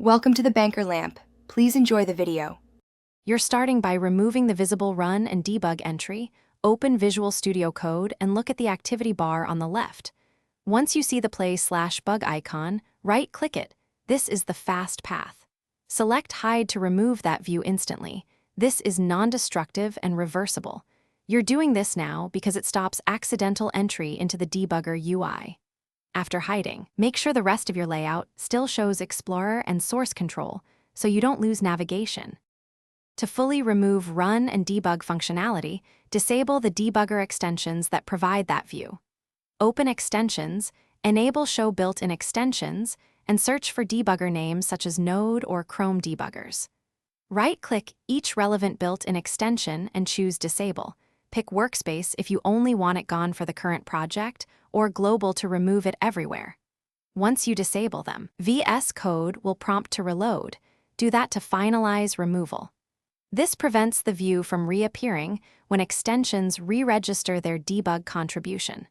Welcome to the Banker Lamp. Please enjoy the video. You're starting by removing the visible Run and Debug entry, open Visual Studio Code, and look at the activity bar on the left. Once you see the play/bug icon, right-click it. This is the fast path. Select Hide to remove that view instantly. This is non-destructive and reversible. You're doing this now because it stops accidental entry into the debugger UI. After hiding, make sure the rest of your layout still shows Explorer and Source Control so you don't lose navigation. To fully remove Run and Debug functionality, disable the debugger extensions that provide that view. Open Extensions, enable Show Built-in Extensions, and search for debugger names such as Node or Chrome debuggers. Right-click each relevant built-in extension and choose Disable. Pick Workspace if you only want it gone for the current project, or Global to remove it everywhere. Once you disable them, VS Code will prompt to reload. Do that to finalize removal. This prevents the view from reappearing when extensions re-register their debug contribution.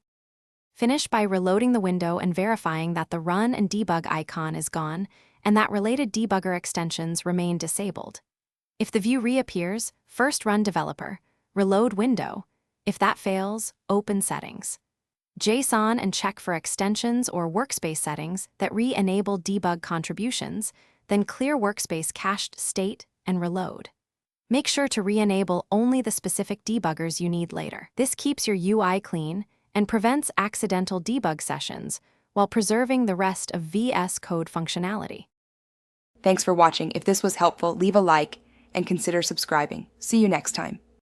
Finish by reloading the window and verifying that the Run and Debug icon is gone and that related debugger extensions remain disabled. If the view reappears, first run Developer, reload Window. If that fails, open Settings. JSON and check for extensions or workspace settings that re-enable debug contributions, then clear workspace cached state and reload. Make sure to re-enable only the specific debuggers you need later. This keeps your UI clean and prevents accidental debug sessions while preserving the rest of VS Code functionality. Thanks for watching. If this was helpful, leave a like and consider subscribing. See you next time.